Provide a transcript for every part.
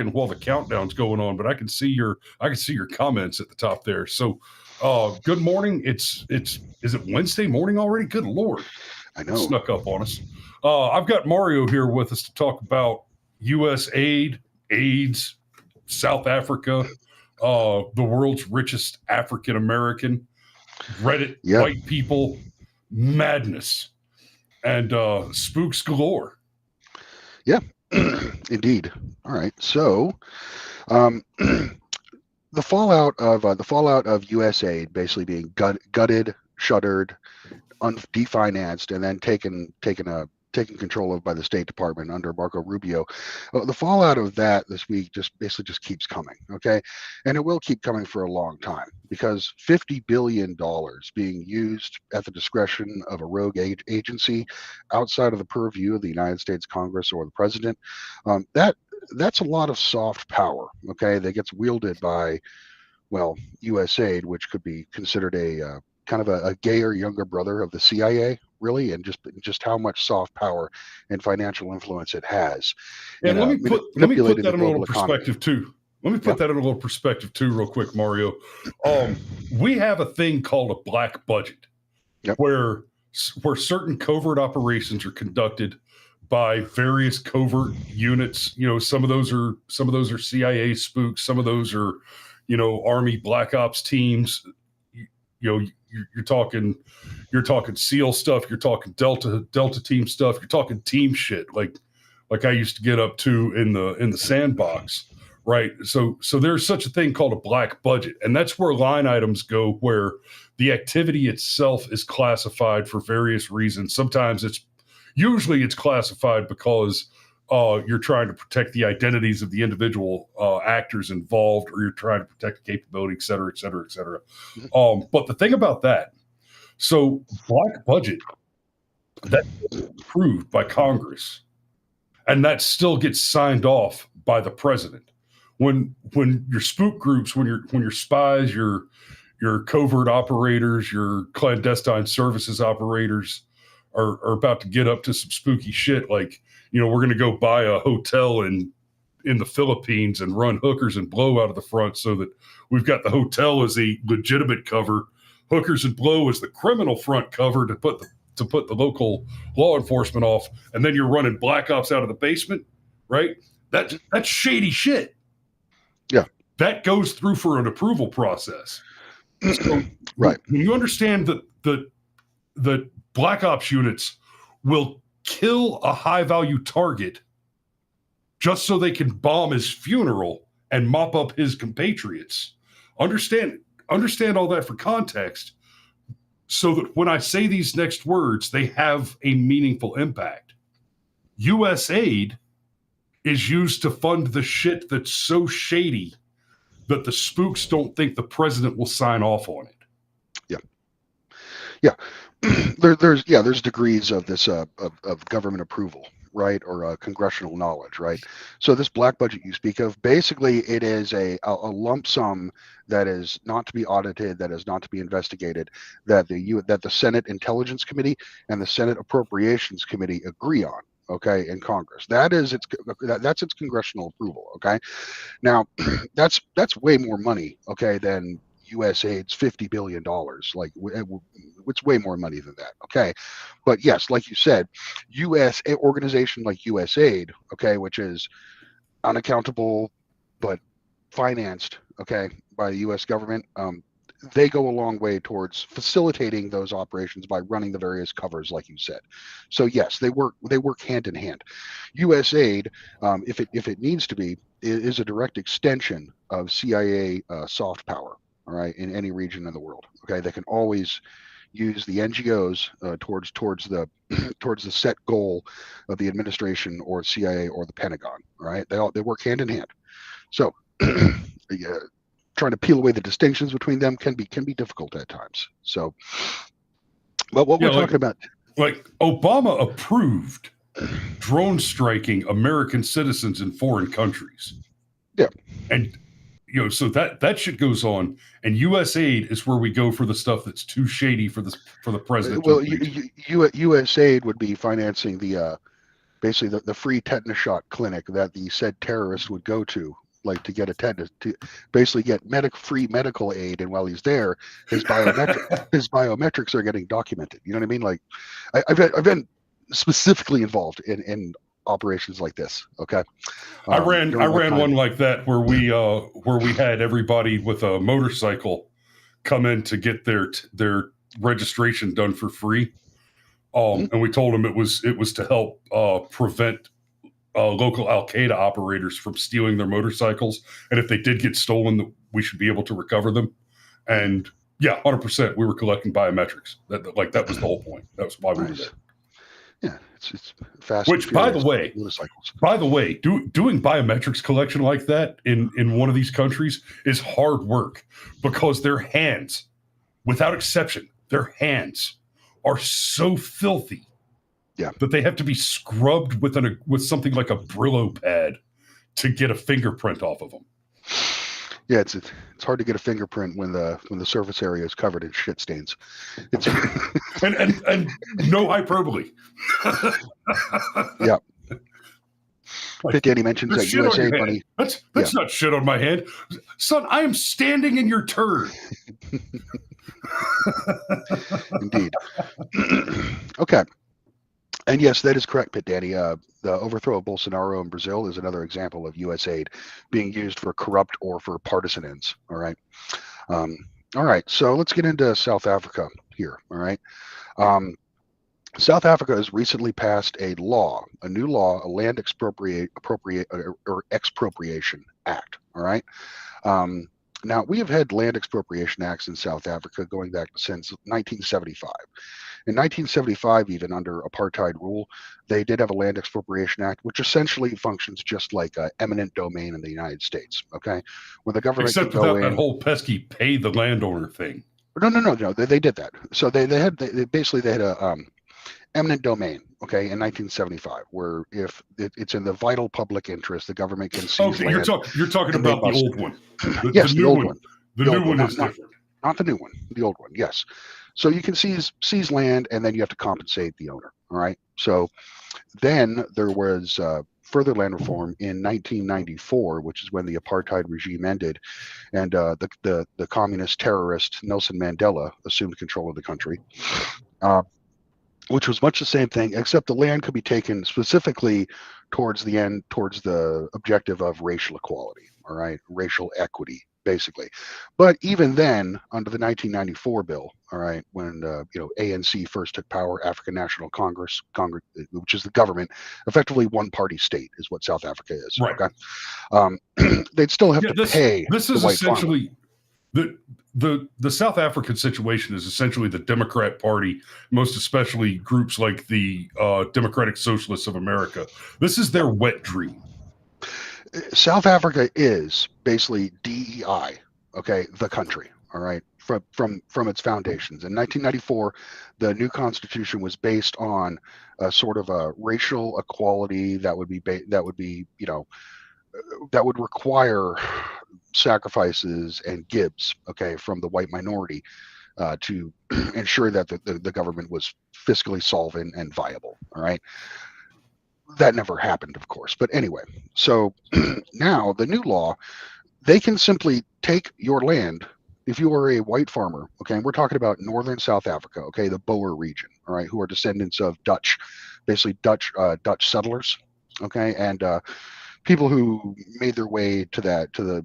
while the countdown's going on, but I can see your comments at the top there. So, good morning. Is it Wednesday morning already? Good Lord. I know. Snuck up on us. I've got Mario here with us to talk about USAID, AIDS, South Africa, the world's richest African American, Reddit, white people, madness, and spooks galore. Yeah, indeed. All right. So, the fallout of USAID basically being gutted, shuttered, definanced, and then taken control of by the State Department under Marco Rubio. The fallout of that this week just keeps coming, okay? And it will keep coming for a long time, because $50 billion being used at the discretion of a rogue agency outside of the purview of the United States Congress or the president, that's a lot of soft power, okay, that gets wielded by, well, USAID, which could be considered a kind of a gayer younger brother of the CIA, really, and just how much soft power and financial influence it has. And let me put that in a little perspective too. Let me put that in a little perspective too, real quick, Mario. We have a thing called a black budget, where certain covert operations are conducted by various covert units. You know, some of those are CIA spooks. Some of those are, Army Black Ops teams. You're talking SEAL stuff. You're talking Delta team stuff. You're talking team shit like I used to get up to in the sandbox, right? So there's such a thing called a black budget, and that's where line items go, where the activity itself is classified for various reasons. Sometimes usually it's classified because you're trying to protect the identities of the individual actors involved, or you're trying to protect the capability, et cetera, et cetera, et cetera. But the thing about that, so black budget, that's approved by Congress, and that still gets signed off by the president. When your spook groups, when your spies, your covert operators, your clandestine services operators are about to get up to some spooky shit, like, we're going to go buy a hotel in the Philippines and run hookers and blow out of the front, so that we've got the hotel as a legitimate cover, hookers and blow as the criminal front cover to put the local law enforcement off, and then you're running black ops out of the basement, right? That's shady shit. Yeah, that goes through for an approval process. So right, when you understand that black ops units will kill a high-value target just so they can bomb his funeral and mop up his compatriots. Understand all that for context, so that when I say these next words, they have a meaningful impact. USAID is used to fund the shit that's so shady that the spooks don't think the president will sign off on it. Yeah. There's degrees of this of government approval, right, or congressional knowledge, right? So this black budget you speak of, basically it is a lump sum that is not to be audited, that is not to be investigated, that the Senate Intelligence Committee and the Senate Appropriations Committee agree on, okay, in Congress. That's its congressional approval, okay? Now, that's way more money, okay, than USAID's $50 billion. Like, it's way more money than that, okay? But yes, like you said, organization like USAID, okay, which is unaccountable but financed, okay, by the U.S. government, they go a long way towards facilitating those operations by running the various covers, like you said. So yes, they work hand in hand. USAID, if it needs to be, is a direct extension of CIA soft power. All right, in any region in the world, okay, they can always use the NGOs towards the set goal of the administration or CIA or the Pentagon. All right, they work hand in hand. So, trying to peel away the distinctions between them can be difficult at times. So, but what we're talking about, like Obama approved drone striking American citizens in foreign countries. Yeah, and. So that shit goes on, and USAID is where we go for the stuff that's too shady for the president. Well, USAID would be financing the basically the free tetanus shot clinic that the said terrorist would go to, like to get a tetanus, to basically get free medical aid, and while he's there, his biometrics are getting documented. You know what I mean? Like, I've been specifically involved in operations like this. Okay, I ran one like that where we had everybody with a motorcycle come in to get their registration done for free. And we told them it was to help prevent local Al-Qaeda operators from stealing their motorcycles, and if they did get stolen, we should be able to recover them. And yeah, 100%, we were collecting biometrics. That was the whole point. That was why we were there. Yeah, it's fast. Which, by the way, doing biometrics collection like that in one of these countries is hard work, because their hands, without exception, their hands are so filthy, that they have to be scrubbed with something like a Brillo pad to get a fingerprint off of them. Yeah, it's hard to get a fingerprint when the surface area is covered in shit stains. It's and no hyperbole. Yeah. Pit Daddy mentions that USAID money. That's not shit on my hand, son. I am standing in your turd. Indeed. Okay. And yes, that is correct, Pit Daddy. The overthrow of Bolsonaro in Brazil is another example of USAID being used for corrupt or for partisan ends. All right. All right. So let's get into South Africa here. All right. South Africa has recently passed a new law, a land expropriation act. All right. Now, we have had land expropriation acts in South Africa going back since 1975. In 1975, even under apartheid rule, they did have a land expropriation act, which essentially functions just like eminent domain in the United States. Okay, where the government except without that whole pesky pay the landowner thing. No. They did that. So they had a eminent domain. Okay, in 1975, where if it's in the vital public interest, the government can seize land. You're talking about the old one. Yes, the old one. The new one is different. Not the new one. The old one. Yes. So you can seize land, and then you have to compensate the owner. All right. So then there was further land reform in 1994, which is when the apartheid regime ended, and the communist terrorist Nelson Mandela assumed control of the country. Which was much the same thing, except the land could be taken specifically towards the objective of racial equality, all right, racial equity, basically. But even then, under the 1994 bill, all right, when ANC first took power, African National Congress, which is the government, effectively one-party state is what South Africa is. Right. Okay. They'd still have to pay. This is essentially the South African situation is essentially the Democrat Party, most especially groups like the Democratic Socialists of America. This is their wet dream. South Africa is basically DEI, okay, the country, all right, from its foundations. In 1994, the new constitution was based on a sort of a racial equality that would require sacrifices and gibs, okay, from the white minority to ensure that the government was fiscally solvent and viable. All right. That never happened, of course. But anyway, so now the new law, they can simply take your land. If you are a white farmer, okay, and we're talking about northern South Africa, okay, the Boer region, all right, who are descendants of Dutch settlers, okay, and people who made their way to the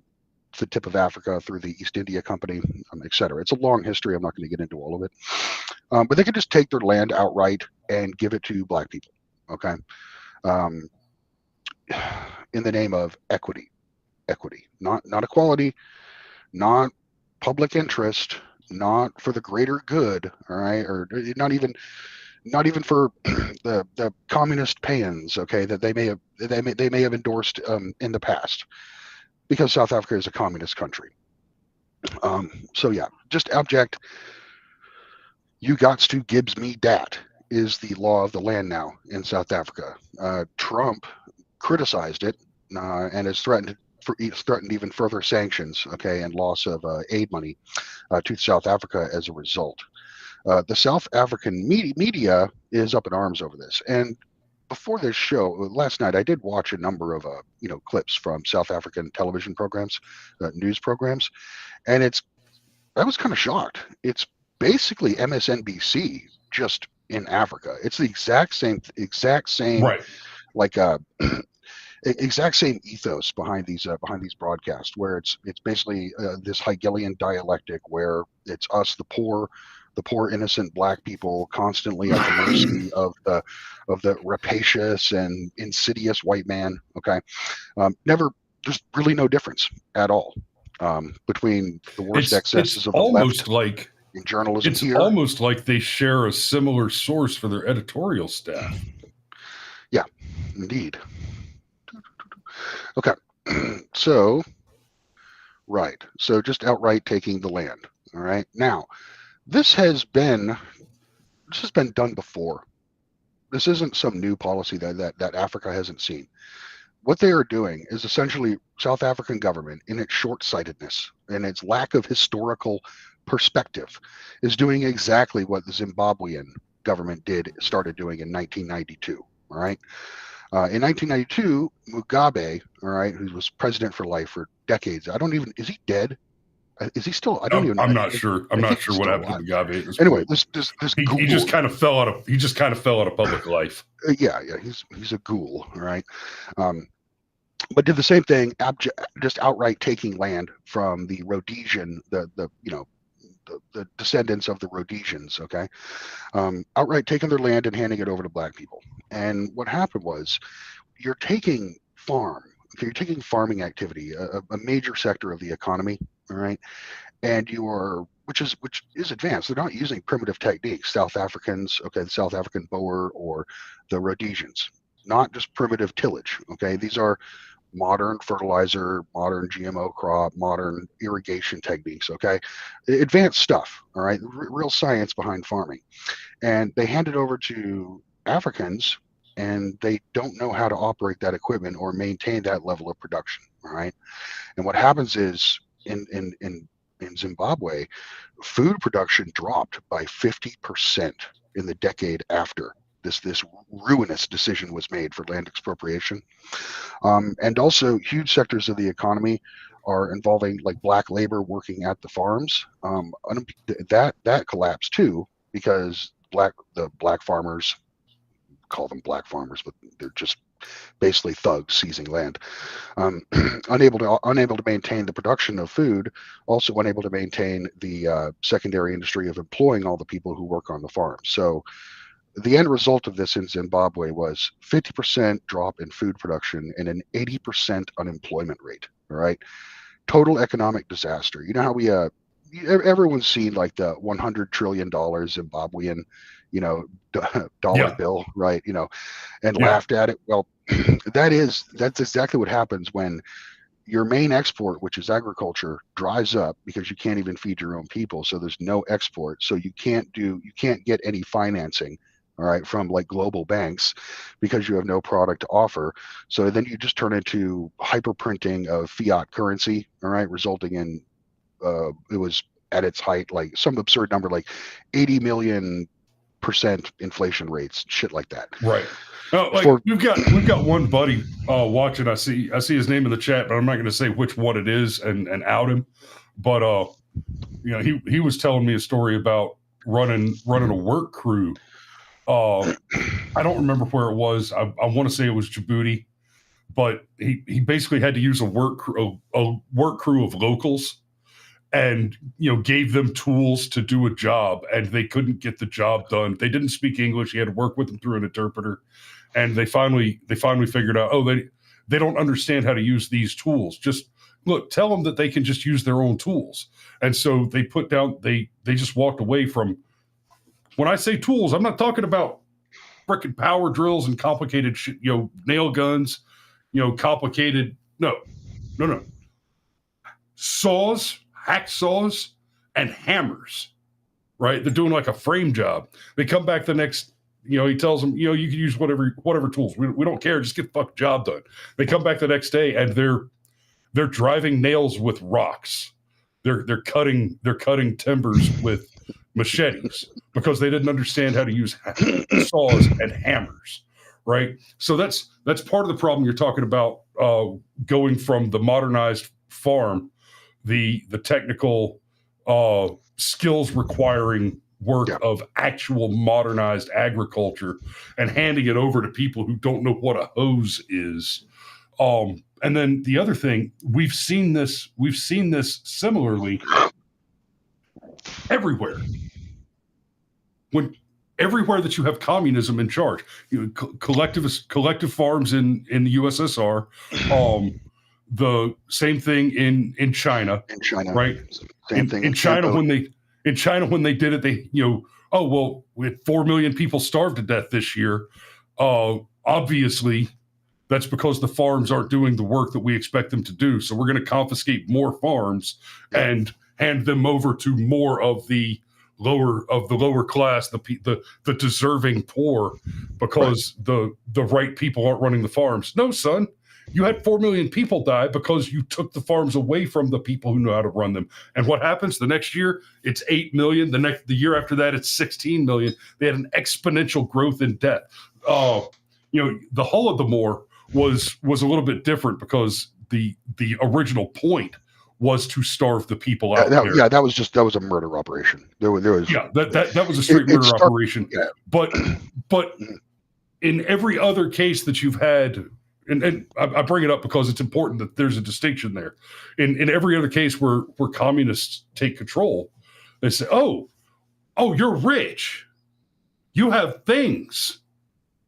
tip of Africa through the East India Company, etc. It's a long history. I'm not going to get into all of it. But they could just take their land outright and give it to black people, okay? In the name of equity, not equality, not public interest, not for the greater good, all right? Or not even for the communist pay-ins, okay, that they may have endorsed in the past, because South Africa is a communist country. So yeah, just abject. You gots to gives me dat is the law of the land now in South Africa. Trump criticized it and has threatened even further sanctions, okay, and loss of aid money to South Africa as a result. The South African media is up in arms over this. And before this show last night, I did watch a number of clips from South African television programs, news programs, and I was kind of shocked. It's basically MSNBC just in Africa. It's the exact same Right. like exact same ethos behind these broadcasts, where it's basically this Hegelian dialectic where it's us, the poor innocent black people, constantly at the mercy of the rapacious and insidious white man. Okay, never, there's really no difference at all between the worst excesses of the left in journalism. It's almost like they share a similar source for their editorial staff. Yeah, indeed. Okay, so just outright taking the land. All right, now this has been done before. This isn't some new policy that Africa hasn't seen. What they are doing is essentially South African government, in its short-sightedness and its lack of historical perspective, is doing exactly what the Zimbabwean government started doing in 1992. All right. In 1992, Mugabe, all right, who was president for life for decades. Is he dead? Is he still? I don't even know. I'm not sure. I'm not sure what happened to Mugabe. Anyway, this he just kind of fell out of public life. Yeah, he's a ghoul, all right. But did the same thing, just outright taking land from the Rhodesian, the descendants of the Rhodesians, okay, outright taking their land and handing it over to black people. And what happened was, you're taking farming activity, a major sector of the economy, all right, and which is advanced. They're not using primitive techniques. South Africans, okay, the South African Boer or the Rhodesians, not just primitive tillage, okay. These are modern fertilizer, modern GMO crop, modern irrigation techniques, okay? Advanced stuff, all right? Real science behind farming. And they hand it over to Africans, and they don't know how to operate that equipment or maintain that level of production, all right? And what happens is, in Zimbabwe, food production dropped by 50% in the decade after this ruinous decision was made for land expropriation. And also huge sectors of the economy are involving like black labor working at the farms. That collapsed too, because the black farmers, call them black farmers, but they're just basically thugs seizing land, unable to maintain the production of food, also unable to maintain the secondary industry of employing all the people who work on the farm. So the end result of this in Zimbabwe was 50% drop in food production and an 80% unemployment rate. All right, total economic disaster. You know how everyone's seen like the $100 trillion Zimbabwean, dollar bill, right? And laughed at it. Well, that's exactly what happens when your main export, which is agriculture, dries up because you can't even feed your own people. So there's no export. So you can't get any financing, all right, from like global banks, because you have no product to offer. So then you just turn into hyper printing of fiat currency, all right, resulting in it was at its height like some absurd number like 80 million% inflation rates, shit like that. Right. We've got one buddy watching. I see his name in the chat, but I'm not going to say which one it is and out him. But he was telling me a story about running a work crew. I don't remember where it was. I want to say it was Djibouti, but he basically had to use a work crew of locals, and gave them tools to do a job, and they couldn't get the job done. They didn't speak English. He had to work with them through an interpreter, and they finally figured out, they don't understand how to use these tools. Just look, tell them that they can just use their own tools. And so they just walked away from. When I say tools, I'm not talking about frickin' power drills and complicated nail guns, complicated. No. Saws, hacksaws, and hammers, right? They're doing like a frame job. They come back the next, he tells them, you can use whatever tools. We don't care. Just get the fucking job done. They come back the next day and they're driving nails with rocks. They're cutting timbers with machetes because they didn't understand how to use saws and hammers, right? So that's part of the problem. You're talking about going from the modernized farm, the technical skills requiring work of actual modernized agriculture, and handing it over to people who don't know what a hose is. And then the other thing, we've seen this similarly everywhere. Everywhere that you have communism in charge, collective farms in the USSR, the same thing in China. In China, right? Same thing in China when they did it, they we had 4 million people starved to death this year. Obviously, that's because the farms aren't doing the work that we expect them to do. So we're going to confiscate more farms and hand them over to more of the lower class, the deserving poor, because the right people aren't running the farms. No, son, you had 4 million people die because you took the farms away from the people who know how to run them. And what happens the next year? It's 8 million. The year after that, it's 16 million. They had an exponential growth in death. The Holodomor was a little bit different because the original point was to starve the people out there. Yeah, that was a murder operation. There was that was a straight murder operation. Yeah. But in every other case that you've had, and I bring it up because it's important that there's a distinction there. In every other case where communists take control, they say, "Oh, you're rich, you have things.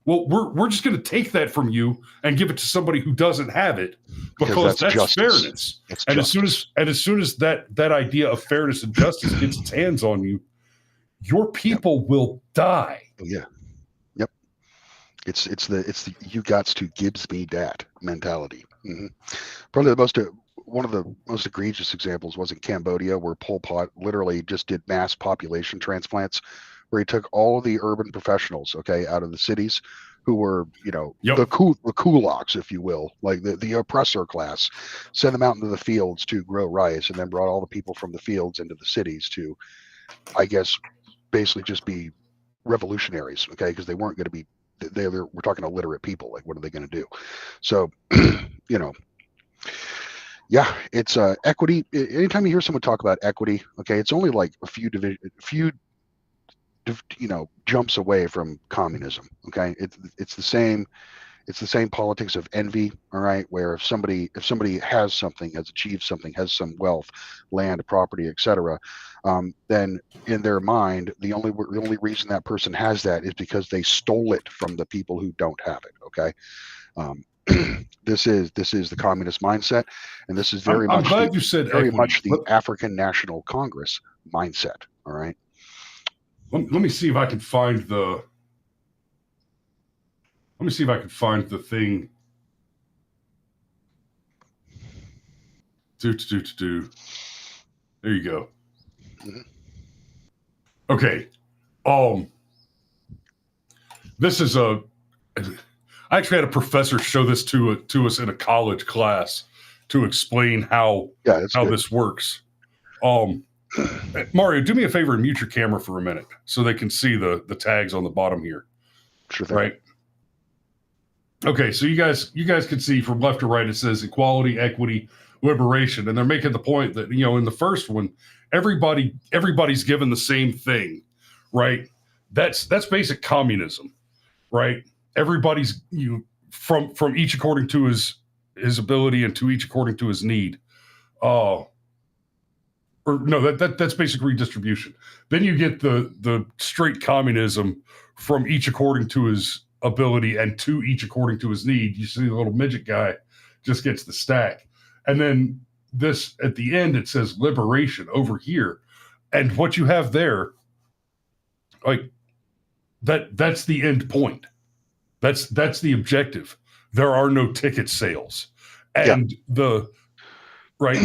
Well, we're just going to take that from you and give it to somebody who doesn't have it, because that's fairness." And as soon as that idea of fairness and justice gets its hands on you, your people will die. Yeah. Yep. It's the you gots to gives me that mentality. Mm-hmm. Probably one of the most egregious examples was in Cambodia, where Pol Pot literally just did mass population transplants, where he took all of the urban professionals, out of the cities, who were, the kulaks, if you will, like the oppressor class, sent them out into the fields to grow rice, and then brought all the people from the fields into the cities to, I guess, basically just be revolutionaries, because they weren't going to be, we're talking illiterate people. Like, what are they going to do? So, yeah, it's equity. Anytime you hear someone talk about equity, it's only like a few jumps away from communism. It's the same politics of envy. All right, where if somebody has something, has achieved something, has some wealth, land, property, etc., then in their mind, the only reason that person has that is because they stole it from the people who don't have it. This is the communist mindset, and this is very much the African National Congress mindset. All right. Let me see if I can find the. Let me see if I can find the thing. There you go. Mm-hmm. Okay. This is I actually had a professor show this to us in a college class to explain how this works. Mario, do me a favor and mute your camera for a minute so they can see the tags on the bottom here. Sure thing. Right. Okay, so you guys can see from left to right, it says equality, equity, liberation, and they're making the point that in the first one, everybody's given the same thing, right? That's basic communism, right? Everybody's from each according to his ability and to each according to his need. Or no, that's basic redistribution. Then you get the straight communism, from each according to his ability and to each according to his need. You see the little midget guy just gets the stack. And then this at the end, it says liberation over here. And what you have there, like that's the end point. That's the objective. There are no ticket sales. And right,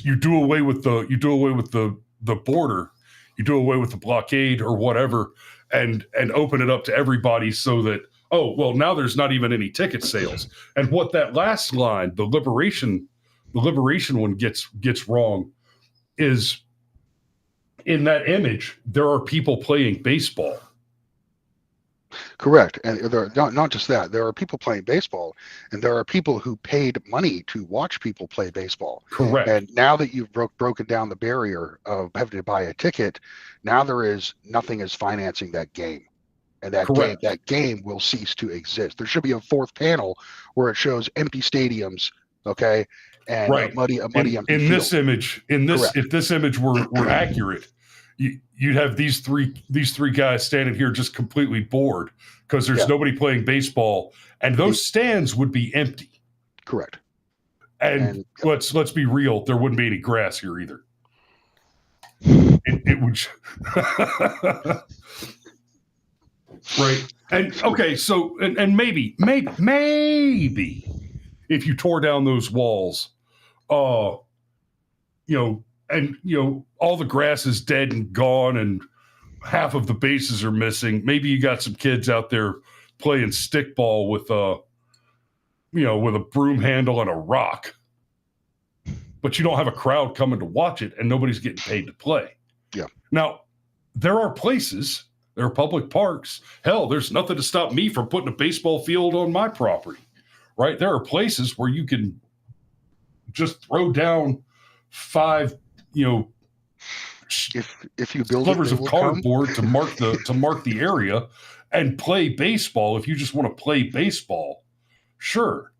you do away with the border, you do away with the blockade or whatever, and open it up to everybody, so that now there's not even any ticket sales. And what that last line, the liberation one gets wrong, is in that image there are people playing baseball. Correct. And there are not just that. There are people playing baseball, and there are people who paid money to watch people play baseball. Correct. And now that you've broken down the barrier of having to buy a ticket, now there is nothing is financing that game. And that game will cease to exist. There should be a fourth panel where it shows empty stadiums, okay, and a muddy empty in field. This image, if this image were accurate, you'd have these three guys standing here just completely bored because there's nobody playing baseball, and those stands would be empty. Correct. And let's be real, there wouldn't be any grass here either. It would. Right. And okay, so and maybe if you tore down those walls, all the grass is dead and gone and half of the bases are missing. Maybe you got some kids out there playing stickball with a broom handle and a rock. But you don't have a crowd coming to watch it and nobody's getting paid to play. Yeah. Now, there are places. There are public parks. Hell, there's nothing to stop me from putting a baseball field on my property, right? There are places where you can just throw down 5, if you build slivers of cardboard to mark the area and play baseball. If you just want to play baseball, sure.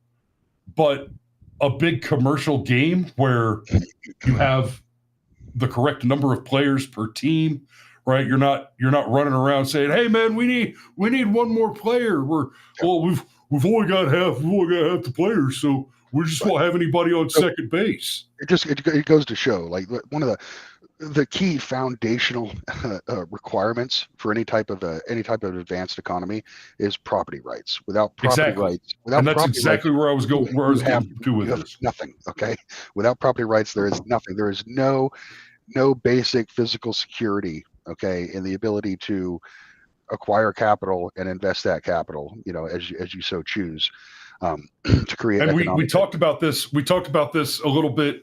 But a big commercial game where you have the correct number of players per team. Right, you're not running around saying, "Hey, man, we need one more player." We've only got half the players, so we just won't have anybody on second base. It goes to show, like, one of the key foundational requirements for any type of advanced economy is property rights. Without property rights, and that's exactly where I was going. Where I was going to with this, nothing. Okay, without property rights, there is nothing. There is no basic physical security. Okay, in the ability to acquire capital and invest that capital, as you so choose, to create. And we talked about this. We talked about this a little bit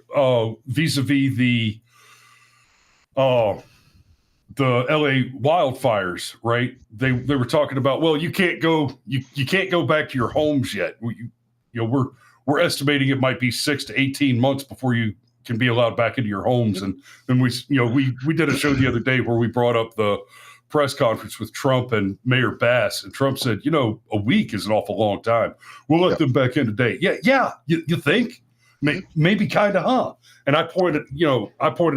vis-a-vis the LA wildfires, right? They were talking about, well, you can't go back to your homes yet. We're estimating it might be 6 to 18 months before you can be allowed back into your homes. And we did a show the other day where we brought up the press conference with Trump and Mayor Bass, and Trump said, a week is an awful long time. We'll let them back in today. Yeah. You think? Maybe kind of, huh? And I pointed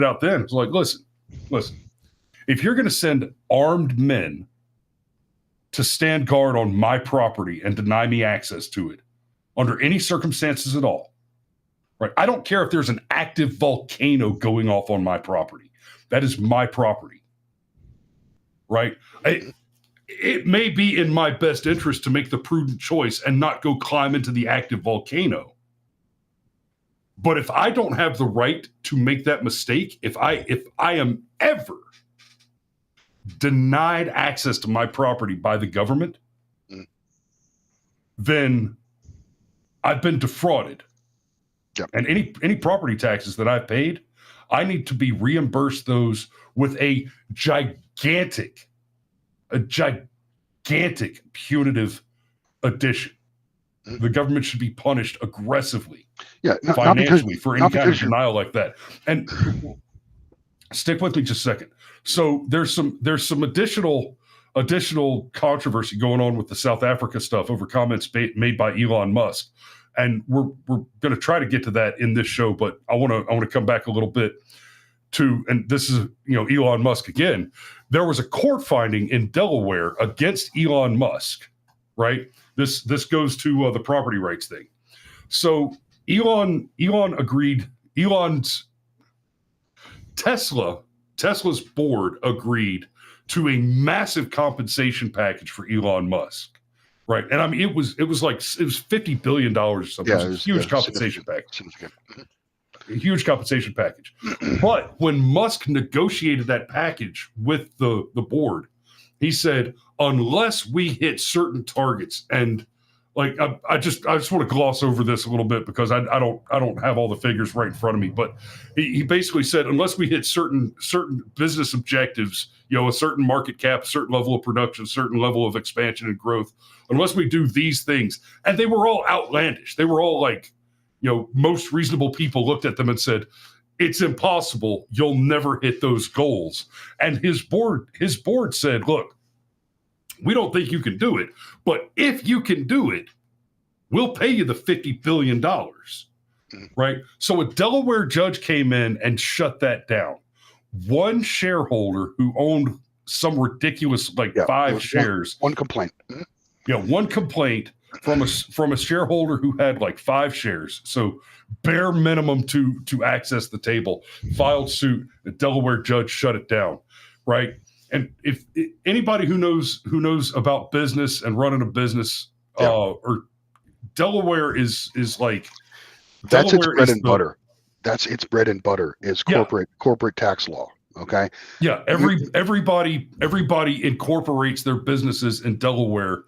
out then, it's like, listen, if you're going to send armed men to stand guard on my property and deny me access to it under any circumstances at all, right? I don't care if there's an active volcano going off on my property. That is my property, right? It may be in my best interest to make the prudent choice and not go climb into the active volcano. But if I don't have the right to make that mistake, if I am ever denied access to my property by the government, then I've been defrauded. Yep. And any property taxes that I've paid, I need to be reimbursed those with a gigantic punitive addition. The government should be punished aggressively, financially, for any kind of denial like that. And stick with me just a second. So there's some additional controversy going on with the South Africa stuff over comments made by Elon Musk. And we're going to try to get to that in this show, but I want to come back a little bit to, and this is, Elon Musk again. There was a court finding in Delaware against Elon Musk, right? This goes to the property rights thing. So Elon agreed. Tesla's board agreed to a massive compensation package for Elon Musk. Right. And I mean, it was $50 billion or something. Yeah, it was a huge compensation package. A huge compensation package. But when Musk negotiated that package with the board, he said, unless we hit certain targets and like I just want to gloss over this a little bit because I don't have all the figures right in front of me, but he basically said unless we hit certain business objectives, a certain market cap, a certain level of production, a certain level of expansion and growth, unless we do these things, and they were all outlandish. They were all like, most reasonable people looked at them and said, it's impossible. You'll never hit those goals. And his board said, look, we don't think you can do it, but if you can do it, we'll pay you the $50 billion, right? So a Delaware judge came in and shut that down. One shareholder who owned some ridiculous, 5 shares. One complaint. One complaint from a shareholder who had 5 shares. So bare minimum to access the table, filed suit. The Delaware judge shut it down, right? And if anybody who knows about business and running a business, or Delaware is like that's its bread and butter. That's its bread and butter is corporate tax law. Okay. Yeah. Everybody incorporates their businesses in Delaware,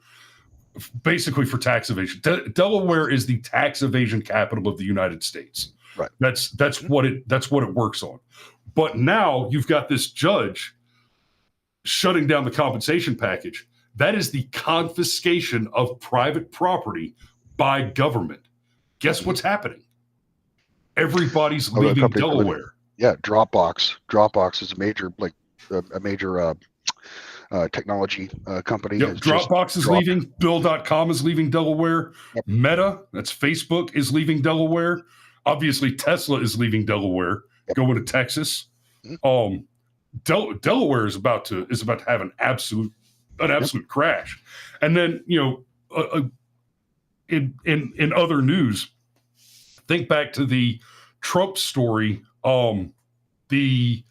basically for tax evasion. Delaware is the tax evasion capital of the United States. Right. That's what it works on. But now you've got this judge shutting down the compensation package. That is the confiscation of private property by government. Guess what's happening? Everybody's leaving Delaware. Yeah, Dropbox is a major technology company. Yep, Dropbox is leaving. Bill.com is leaving Delaware. Yep. Meta, that's Facebook, is leaving Delaware. Obviously, Tesla is leaving Delaware, going to Texas. Delaware is about to have an absolute crash. And then in other news, think back to the Trump story, the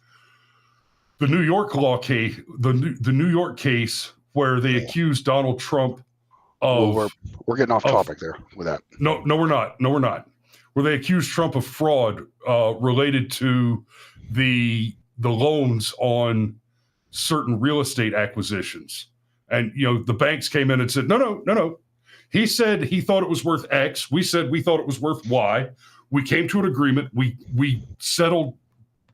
New York law case, the New York case where they accused Donald Trump of. Well, we're getting off topic there with that. No, we're not. Where they accused Trump of fraud related to the loans on certain real estate acquisitions. And, the banks came in and said, no. He said he thought it was worth X. We said we thought it was worth Y. We came to an agreement. We settled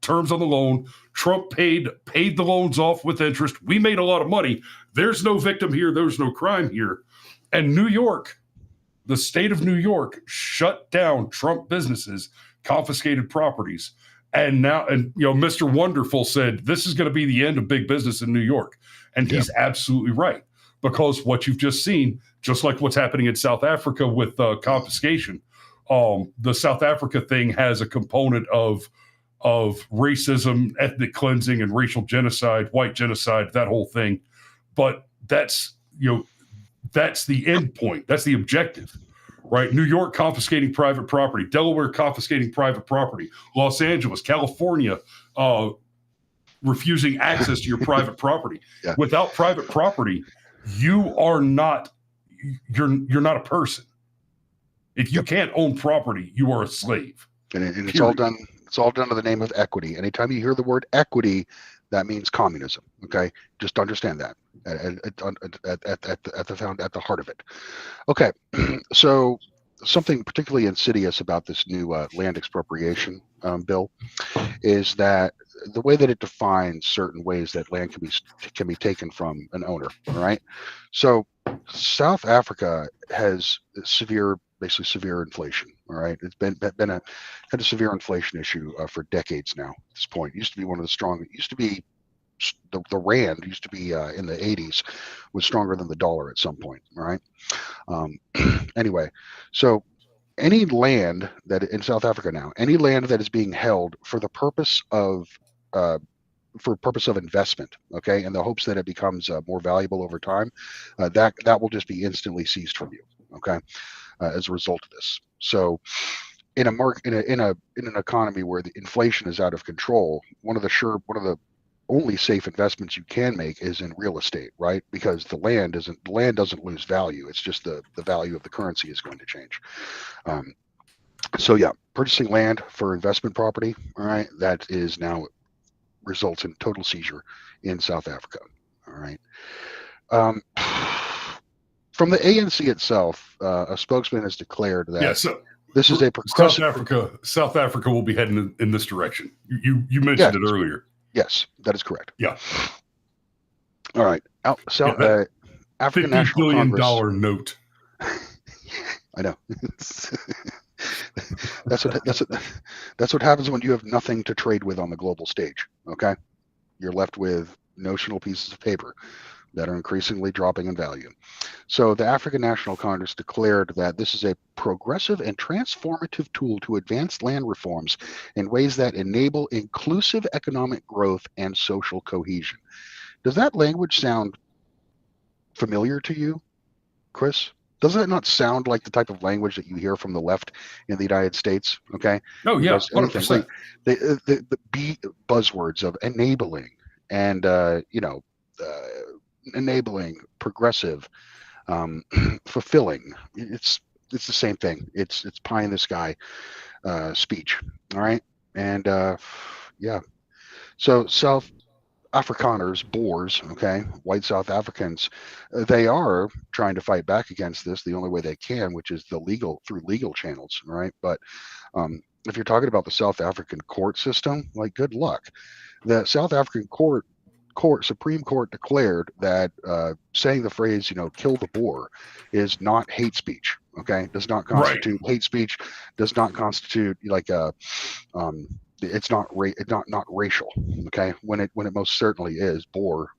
terms on the loan. Trump paid the loans off with interest. We made a lot of money. There's no victim here. There's no crime here. And New York, the state of New York, shut down Trump businesses, confiscated properties. And now, Mr. Wonderful said, this is going to be the end of big business in New York. And he's absolutely right. Because what you've just seen, just like what's happening in South Africa with confiscation, the South Africa thing has a component of racism, ethnic cleansing, and racial genocide, white genocide, that whole thing. But that's the end point. That's the objective. Right? New York confiscating private property, Delaware confiscating private property, Los Angeles, California refusing access to your private property. Yeah. Without private property, you're not a person. If you can't own property, you are a slave. And it's all done. It's all done in the name of equity. Anytime you hear the word equity, that means communism. Okay, just understand that at the heart of it. Okay, so something particularly insidious about this new land expropriation bill is that the way that it defines certain ways that land can be taken from an owner. All right, so South Africa has basically severe inflation. All right, it's had a severe inflation issue for decades now. At this point, it used to be one of the strong. It used to be the rand used to be in the 80s, was stronger than the dollar at some point. All right. Anyway, so any land that in South Africa now, any land that is being held for the purpose of investment, okay, in the hopes that it becomes more valuable over time, that will just be instantly seized from you, okay, as a result of this. So, in an economy where the inflation is out of control, one of the only safe investments you can make is in real estate, right? Because the land doesn't lose value. It's just the value of the currency is going to change. So yeah, purchasing land for investment property, all right, that is now results in total seizure in South Africa. All right. from the ANC itself, a spokesman has declared that this is a progressive. South Africa will be heading in this direction. You mentioned it earlier. Yes, that is correct. Yeah. All right. African National $50 Congress. billion note. I know. That's what happens when you have nothing to trade with on the global stage. Okay, you're left with notional pieces of paper that are increasingly dropping in value. So the African National Congress declared that this is a progressive and transformative tool to advance land reforms in ways that enable inclusive economic growth and social cohesion. Does that language sound familiar to you, Chris? Does that not sound like the type of language that you hear from the left in the United States? Okay. Oh yeah, 100%. Like the B buzzwords of enabling and enabling, progressive, fulfilling. It's the same thing. It's pie in the sky speech. All right. And yeah. So South Afrikaners, Boers, okay, white South Africans, they are trying to fight back against this the only way they can, which is through legal channels, right? But if you're talking about the South African court system, like, good luck. The South African Supreme Court declared that saying the phrase, kill the Boer is not hate speech, okay? Does not constitute hate speech, does not constitute like a it's not racial, okay? When it most certainly is. Boer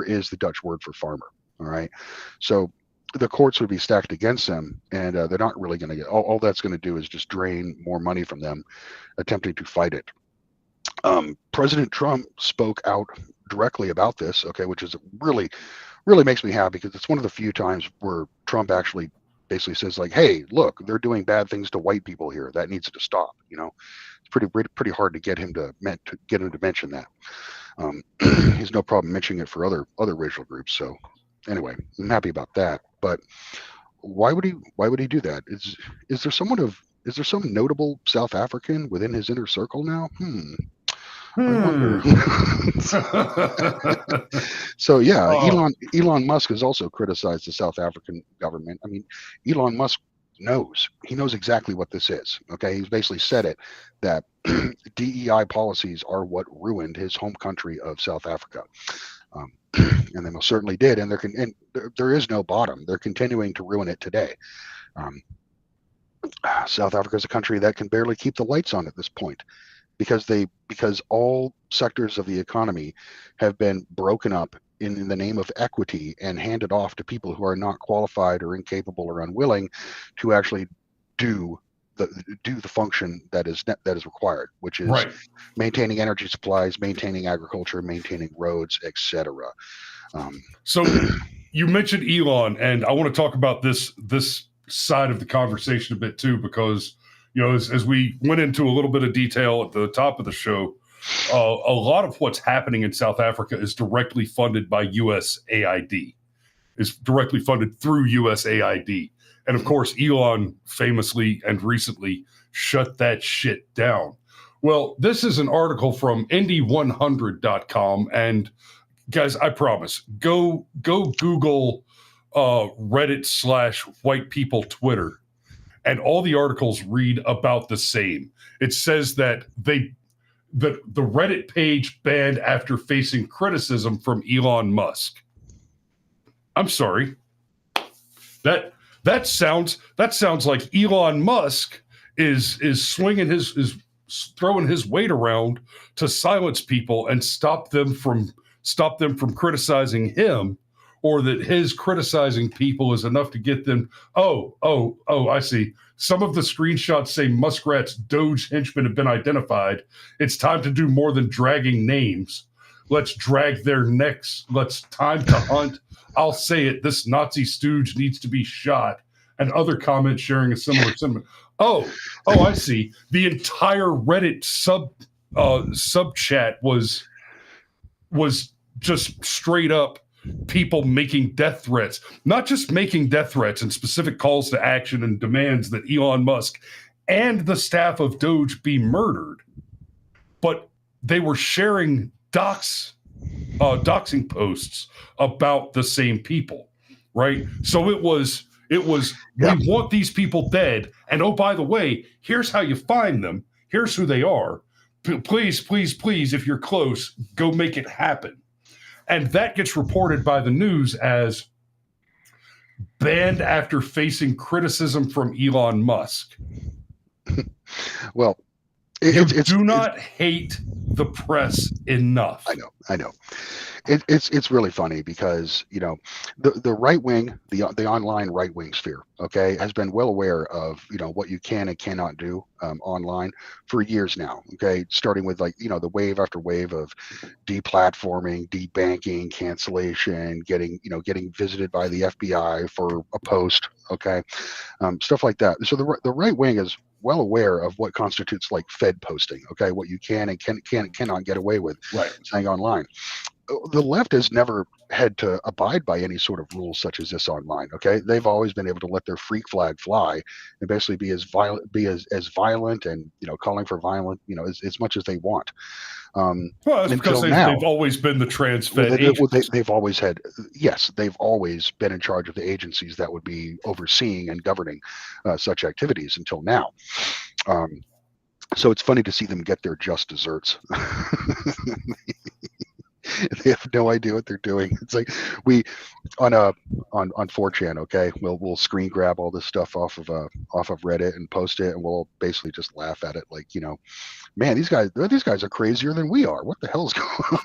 is the Dutch word for farmer. All right, so the courts would be stacked against them, and they're not really going to get all that's going to do is just drain more money from them attempting to fight it. President Trump spoke out directly about this, okay, which is really makes me happy, because it's one of the few times where Trump actually basically says, like, hey, look, they're doing bad things to white people here. That needs to stop. It's pretty hard to get him to mention that. He's no problem mentioning it for other racial groups. So anyway, I'm happy about that. But why would he do that? Is there some notable South African within his inner circle now? I wonder. So yeah, Elon Musk has also criticized the South African government. I mean, Elon Musk knows exactly what this is. Okay, he's basically said it, that DEI policies are what ruined his home country of South Africa, and they most certainly did. And there is no bottom. They're continuing to ruin it today. South Africa is a country that can barely keep the lights on at this point, because all sectors of the economy have been broken up in the name of equity and handed off to people who are not qualified or incapable or unwilling to actually do the function that is required, which is maintaining energy supplies, maintaining agriculture, maintaining roads, etc. So you mentioned Elon, and I want to talk about this side of the conversation a bit too, because as we went into a little bit of detail at the top of the show, a lot of what's happening in South Africa is directly funded by USAID, is directly funded through USAID. And of course, Elon famously and recently shut that shit down. Well, this is an article from Indy100.com. And guys, I promise, go Google Reddit/white people Twitter, and all the articles read about the same. It says that the Reddit page banned after facing criticism from Elon Musk. I'm sorry. That sounds like Elon Musk is throwing his weight around to silence people and stop them from criticizing him, or that his criticizing people is enough to get them. Oh, I see. Some of the screenshots say Muskrat's Doge henchmen have been identified. It's time to do more than dragging names. Let's drag their necks. Let's time to hunt. I'll say it. This Nazi stooge needs to be shot. And other comments sharing a similar sentiment. Oh, I see. The entire Reddit sub chat was just straight up people making death threats, not just making death threats and specific calls to action and demands that Elon Musk and the staff of Doge be murdered, but they were sharing doxing posts about the same people. right? So it was we want these people dead, and oh, by the way, here's how you find them. Here's who they are. Please, if you're close, go make it happen. And that gets reported by the news as banned after facing criticism from Elon Musk. Well, you do not hate the press enough. I know. It's really funny because, you know, the right wing, the online right wing sphere, okay, has been well aware of, you know, what you can and cannot do online for years now. Okay, starting with, like, you know, the wave after wave of deplatforming, debanking, cancellation, getting visited by the FBI for a post, okay, stuff like that. So the right wing is well aware of what constitutes like Fed posting, okay, what you can and cannot get away with saying online. The left has never had to abide by any sort of rules such as this online. Okay, they've always been able to let their freak flag fly and basically be as violent and, you know, calling for violent, you know, as much as they want. Well, that's because they've always been the trans-fed agents. They've always had, yes, they've always been in charge of the agencies that would be overseeing and governing such activities until now. So it's funny to see them get their just desserts. They have no idea what they're doing. It's like we on 4chan, okay, we'll screen grab all this stuff off of Reddit and post it, and we'll basically just laugh at it, like, you know, man, these guys are crazier than we are. What the hell is going on?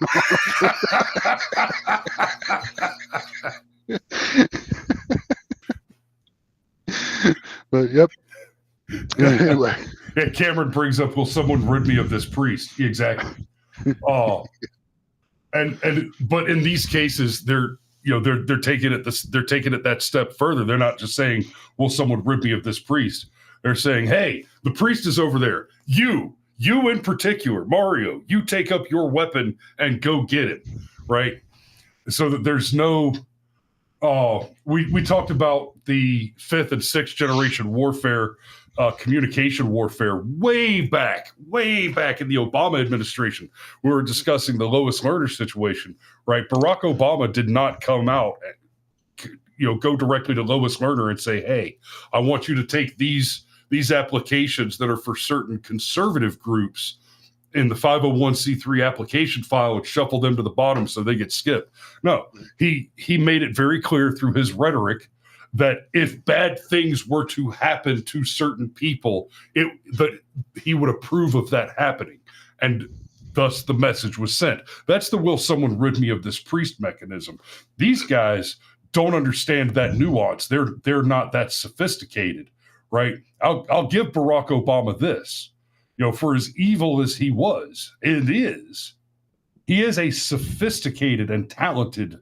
But yep. Anyway. Yeah, Cameron brings up, will someone rid me of this priest? Exactly. Oh. But in these cases, they're taking it that step further. They're not just saying, will someone rid me of this priest? They're saying, hey, the priest is over there. You in particular, Mario, you take up your weapon and go get it, right? So that there's no we talked about the 5th and 6th generation warfare, communication warfare way back in the Obama administration. We were discussing the Lois Lerner situation, right? Barack Obama did not come out and, you know, go directly to Lois Lerner and say, hey, I want you to take these applications that are for certain conservative groups in the 501c3 application file and shuffle them to the bottom so they get skipped. No, he made it very clear through his rhetoric that if bad things were to happen to certain people, that he would approve of that happening. And thus the message was sent. That's the will someone rid me of this priest mechanism. These guys don't understand that nuance. They're not that sophisticated, right? I'll give Barack Obama this. You know, for as evil as he was, he is a sophisticated and talented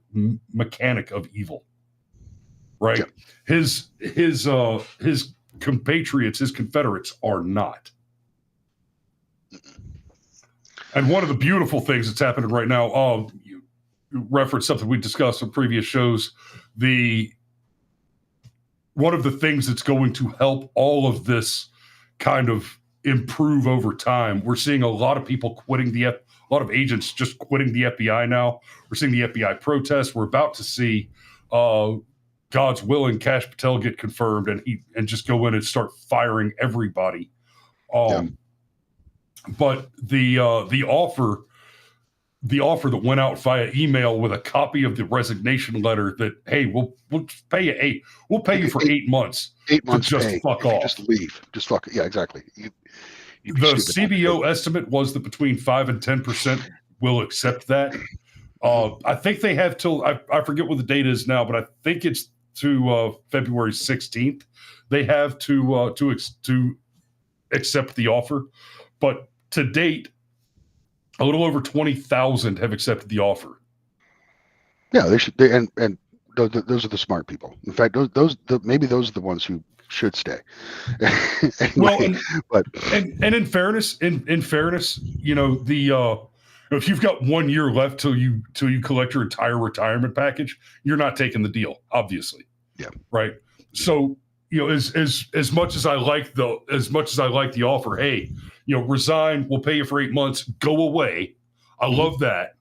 mechanic of evil. Right. Yeah. His compatriots, his Confederates are not. And one of the beautiful things that's happening right now, you referenced something we discussed on previous shows. One of the things that's going to help all of this kind of improve over time, we're seeing a lot of people quitting a lot of agents just quitting the FBI now. We're seeing the FBI protests. We're about to see God's willing, Kash Patel get confirmed, and just go in and start firing everybody. But the offer that went out via email with a copy of the resignation letter that, hey, we'll pay you for 8 months. 8 months. Just pay. Fuck off. Just leave. Just fuck. Yeah, exactly. The CBO estimate was that between 5 and 10% will accept that. I think they have till I forget what the date is now, but I think it's to February 16th. They have to accept the offer, but to date, a little over 20,000 have accepted the offer. Yeah, they should. And those are the smart people. In fact, maybe those are the ones who should stay. Anyway, and in fairness, you know, if you've got 1 year left till you collect your entire retirement package, you're not taking the deal, obviously. Yeah. Right. So, you know, as much as I like the offer, hey, you know, resign, we'll pay you for 8 months, go away. I love that.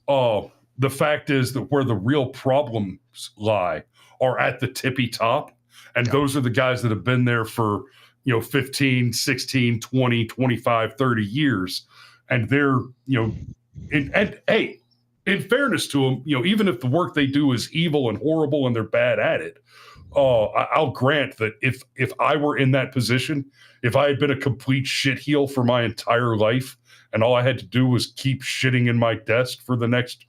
The fact is that where the real problems lie are at the tippy top. And those are the guys that have been there for, 15, 16, 20, 25, 30 years. And they're, and hey, in fairness to them, even if the work they do is evil and horrible and they're bad at it, I'll grant that if I were in that position, if I had been a complete shitheel for my entire life and all I had to do was keep shitting in my desk for the next,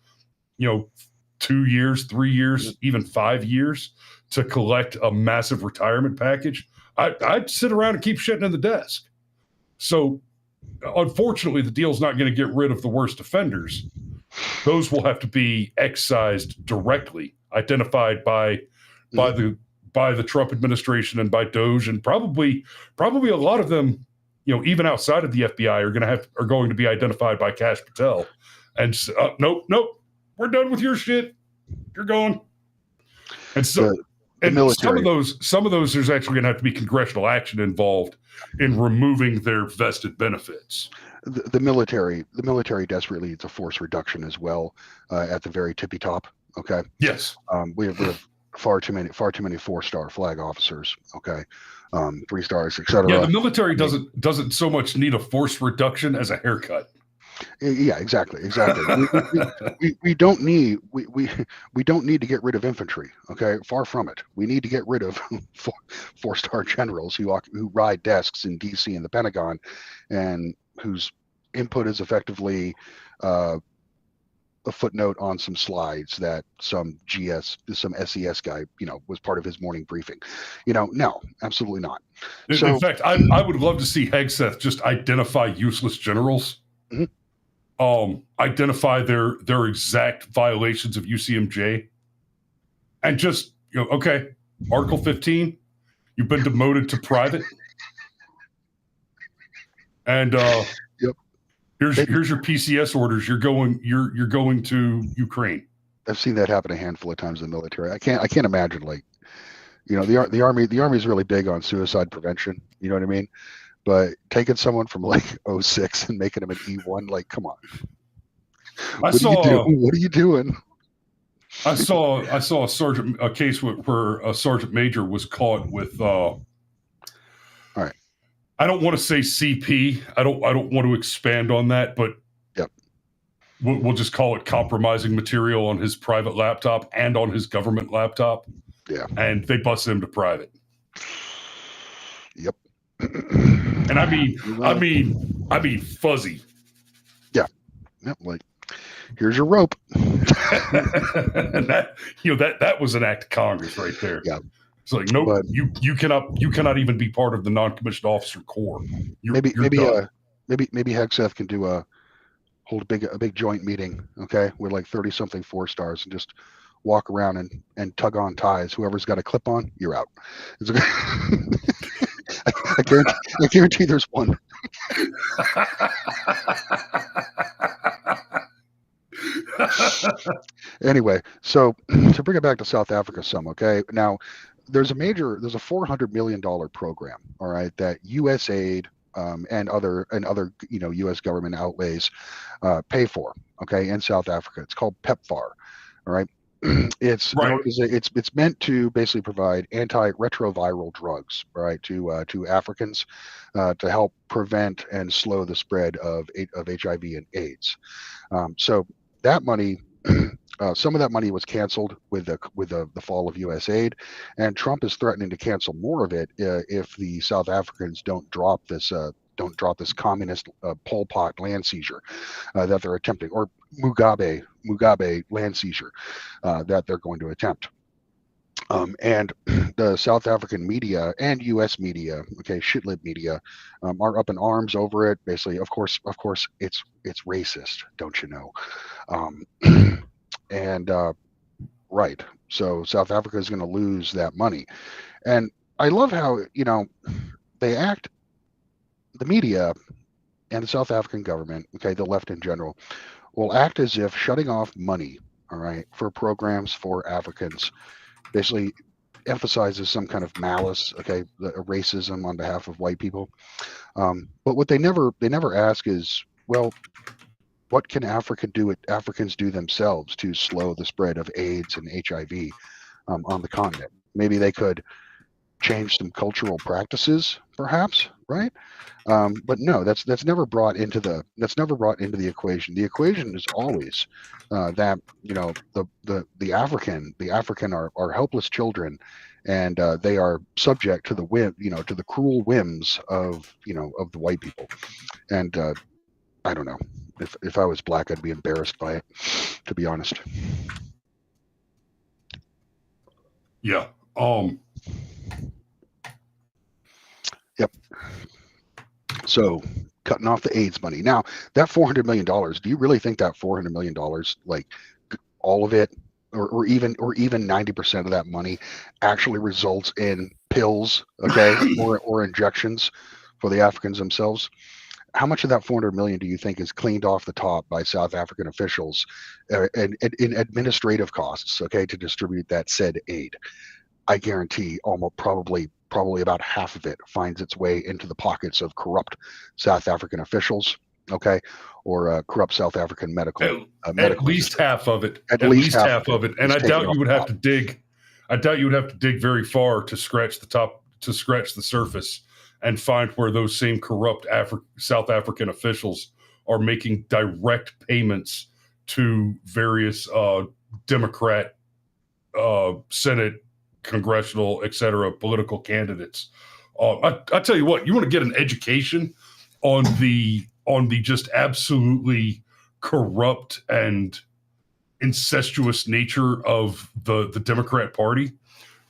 2 years, 3 years, even 5 years to collect a massive retirement package, I'd sit around and keep shitting in the desk. So unfortunately, the deal's not going to get rid of the worst offenders. Those will have to be excised directly, identified by the Trump administration and by Doge, and probably a lot of them, even outside of the FBI, are going to be identified by Kash Patel. And nope, we're done with your shit. You're gone. And so, some of those, there's actually going to have to be congressional action involved in removing their vested benefits. The military desperately needs a force reduction as well at the very tippy top. Okay. Yes. We have far too many 4-star flag officers. Okay. 3 stars, etc. Yeah, the military doesn't so much need a force reduction as a haircut. Yeah, exactly. we don't need to get rid of infantry. Okay, far from it. We need to get rid of 4-star generals who ride desks in DC and the Pentagon, and whose input is effectively a footnote on some slides that some SES guy, was part of his morning briefing. No, absolutely not. In fact, I would love to see Hegseth just identify useless generals. Mm-hmm. Identify their exact violations of UCMJ, and just okay, Article 15, you've been demoted to private, and here's your PCS orders. You're going to Ukraine. I've seen that happen a handful of times in the military. I can't imagine, the army is really big on suicide prevention. You know what I mean? But taking someone from 06 and making them an E1, come on. What are you doing? I saw a case where a sergeant major was caught with. All right. I don't want to say CP. I don't want to expand on that, but yep. We'll just call it compromising material on his private laptop and on his government laptop. Yeah. And they busted him to private. Yep. And I mean fuzzy. Yeah. Yep. Here's your rope. And that was an act of Congress right there. Yeah. It's like, nope, but you cannot even be part of the non-commissioned officer corps. Maybe Hegseth can hold a big joint meeting, okay, with 30-something 4-stars and just walk around and tug on ties. Whoever's got a clip on, you're out. I guarantee there's one. Anyway, so to bring it back to South Africa some, okay? Now, there's a $400 million program, all right, that USAID and other U.S. government outlays pay for, okay, in South Africa. It's called PEPFAR, all right? It's meant to basically provide antiretroviral drugs, right, to Africans to help prevent and slow the spread of HIV and AIDS. So that money, some of that money was canceled with the fall of USAID, and Trump is threatening to cancel more of it if the South Africans don't drop this communist Pol Pot land seizure that they're attempting, or Mugabe land seizure that they're going to attempt. And the South African media and U.S. media, okay, shitlib media, are up in arms over it. Basically, of course, it's racist, don't you know? Right. So South Africa is going to lose that money, and I love how they act. The media and the South African government, okay, the left in general, will act as if shutting off money, all right, for programs for Africans basically emphasizes some kind of malice, okay, racism on behalf of white people. But what they never ask is, well, what can Africans do themselves to slow the spread of AIDS and HIV on the continent. Maybe they could change some cultural practices, perhaps, right? But no, that's never brought into the equation. The equation is always that the African are helpless children, and they are subject to the cruel whims of the white people. And I don't know, if I was black, I'd be embarrassed by it, to be honest. Yeah. Yep. So cutting off the AIDS money. Now, that $400 million, do you really think that $400 million, like all of it, or even 90% of that money actually results in pills, okay, or injections for the Africans themselves? How much of that 400 million do you think is cleaned off the top by South African officials and in administrative costs, okay, to distribute that said aid? I guarantee almost probably about half of it finds its way into the pockets of corrupt South African officials, okay, or corrupt South African medical. At least half of it. At least half of it. And I doubt you would have to dig. I doubt you would have to dig very far to scratch the surface and find where those same corrupt South African officials are making direct payments to various Democrat, Senate, congressional, etc., political candidates. I tell you what, you want to get an education on the just absolutely corrupt and incestuous nature of the Democrat Party.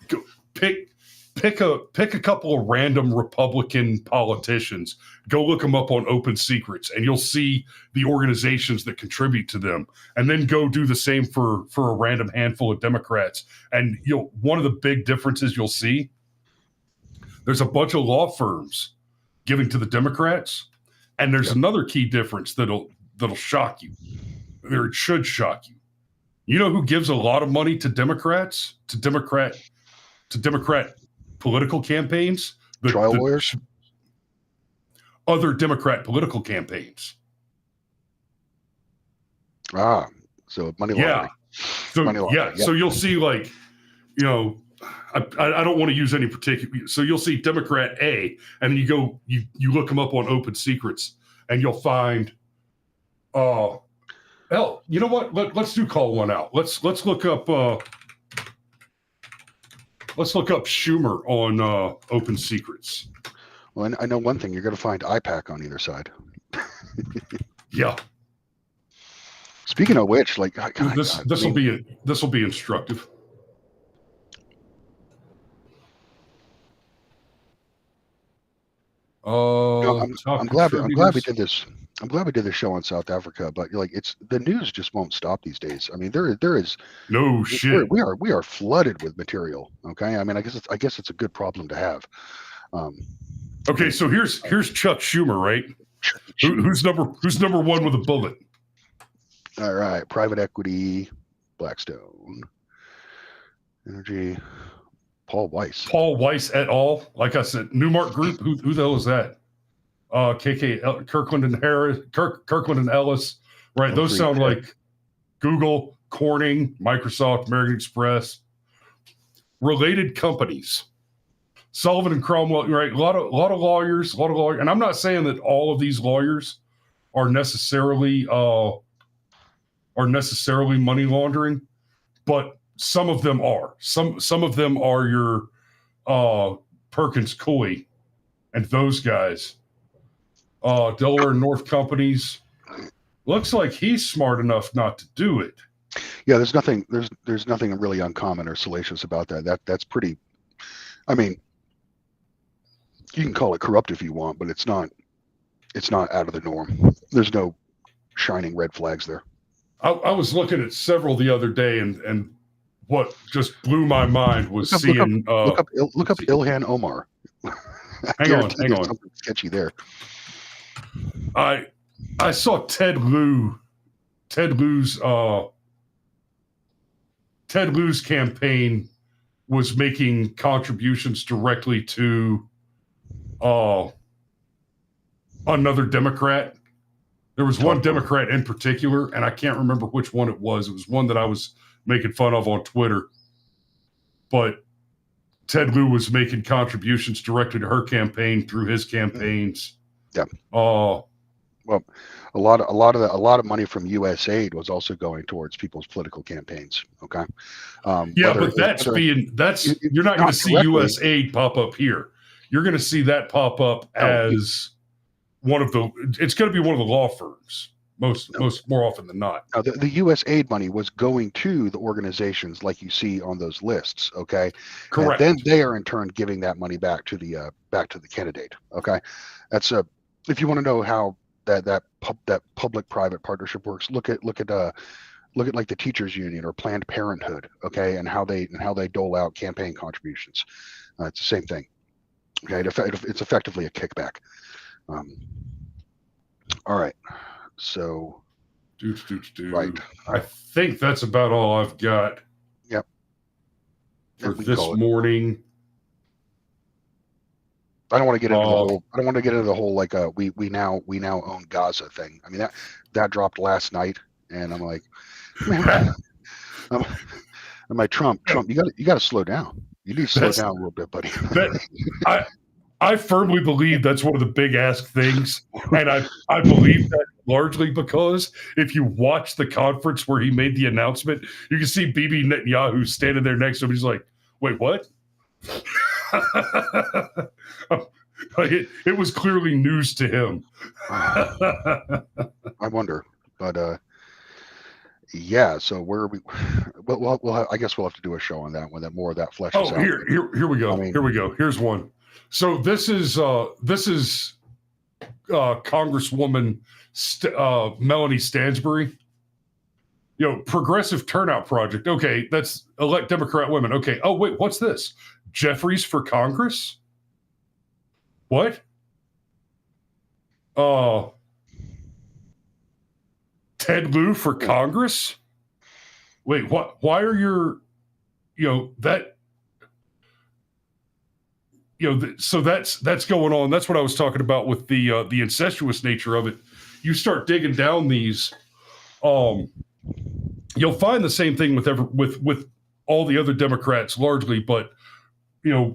Go pick a couple of random Republican politicians. Go look them up on Open Secrets, and you'll see the organizations that contribute to them. And then go do the same for a random handful of Democrats. And one of the big differences you'll see, there's a bunch of law firms giving to the Democrats, and there's another key difference that'll shock you, or it should shock you. You know who gives a lot of money to Democrats, to Democrat political campaigns? Trial lawyers? Other Democrat political campaigns. So money laundering. So you'll see, like, I don't want to use any particular. So you'll see Democrat A, and then you look them up on Open Secrets, and you'll find, hell, you know what? Let's call one out. Let's look up. Let's look up Schumer on Open Secrets. Well, I know one thing: you're going to find IPAC on either side. Yeah. Speaking of which, like this will be instructive. I'm glad we did this. I'm glad we did this show on South Africa, but like the news just won't stop these days. I mean, there is no shit. We are flooded with material. Okay, I mean, I guess it's a good problem to have. Okay, so here's Chuck Schumer, right? Who's number one with a bullet? All right, private equity, Blackstone, energy, Paul Weiss et al. Like I said, Newmark Group. Who the hell is that? Kirkland and Ellis, right? Those sound like Google, Corning, Microsoft, American Express, related companies. Sullivan and Cromwell, right? A lot of lawyers, and I'm not saying that all of these lawyers are necessarily money laundering, but some of them are. Some of them are your Perkins Coie and those guys. Delaware North companies. Looks like he's smart enough not to do it. Yeah, there's nothing really uncommon or salacious about that. That's pretty. I mean, you can call it corrupt if you want, but it's not out of the norm. There's no shining red flags there. I was looking at several the other day, and what just blew my mind was seeing. Look up Ilhan Omar. Hang on. Something sketchy there. I saw Ted Lieu's campaign was making contributions directly to another Democrat. There was one Democrat in particular, and I can't remember which one it was. It was one that I was making fun of on Twitter. but Ted Lieu was making contributions directly to her campaign through his campaigns. Yeah. Well, a lot of money from USAID was also going towards people's political campaigns. Okay. Yeah, but you're not going to see USAID pop up here. You're going to see that pop up as it's going to be one of the law firms more often than not. Now, the USAID money was going to the organizations like you see on those lists. Okay. Correct. And then they are in turn giving that money back to the candidate. Okay. That's if you want to know how that public-private partnership works, look at like the teachers union or Planned Parenthood, okay, and how they dole out campaign contributions. It's the same thing. Okay, it's effectively a kickback. All right, so right. I think that's about all I've got. Yep. For this morning. I don't want to get into the whole. I don't want to get into the whole like we now own Gaza thing. I mean that dropped last night, and I'm like, man, I'm like Trump, you got to slow down. You need to slow down a little bit, buddy. I firmly believe that's one of the big ask things, and I believe that largely because if you watch the conference where he made the announcement, you can see Bibi Netanyahu standing there next to him. He's like, "Wait, what?" It was clearly news to him. I wonder, but yeah. So where are we? Well, I guess we'll have to do a show on that when more of that fleshes out. Here we go. Here we go. Here's one. So this is Congresswoman Melanie Stansbury. Progressive Turnout Project. Okay, that's elect Democrat women. Okay. Oh wait, what's this? Jeffries for Congress? What? Ted Lieu for Congress? Wait, what? Why are your, so that's going on. That's what I was talking about with the incestuous nature of it. You start digging down these, you'll find the same thing with all the other Democrats largely, but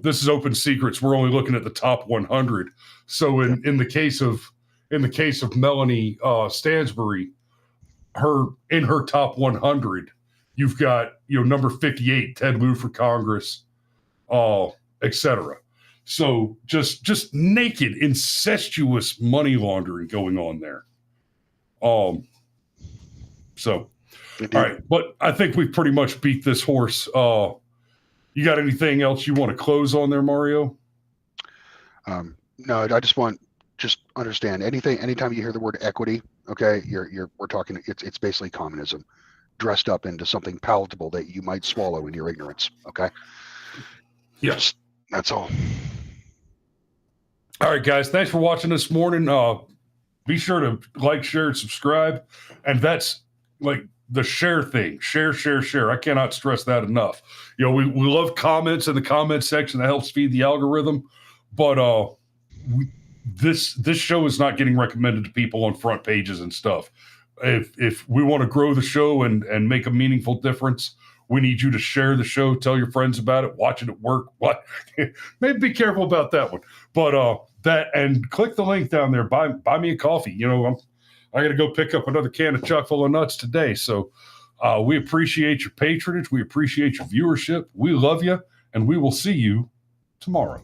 this is open secrets. We're only looking at the top 100. So in the case of Melanie Stansbury, in her top 100, you've got number 58, Ted Lieu for Congress, etc. So just naked incestuous money laundering going on there. So Indeed. All right, but I think we've pretty much beat this horse. You got anything else you want to close on there, Mario? No, I just understand anytime you hear the word equity, okay, we're talking, it's basically communism dressed up into something palatable that you might swallow in your ignorance. Okay. Yes. That's all. All right, guys. Thanks for watching this morning. Be sure to like, share, and subscribe. And that's like the share thing. Share. I cannot stress that enough. We love comments in the comment section. That helps feed the algorithm. But this show is not getting recommended to people on front pages and stuff. If we want to grow the show and make a meaningful difference, we need you to share the show, tell your friends about it, watch it at work. What? Maybe be careful about that one. But that, and click the link down there. Buy me a coffee. I got to go pick up another can of chock full of nuts today. So we appreciate your patronage. We appreciate your viewership. We love you, and we will see you tomorrow.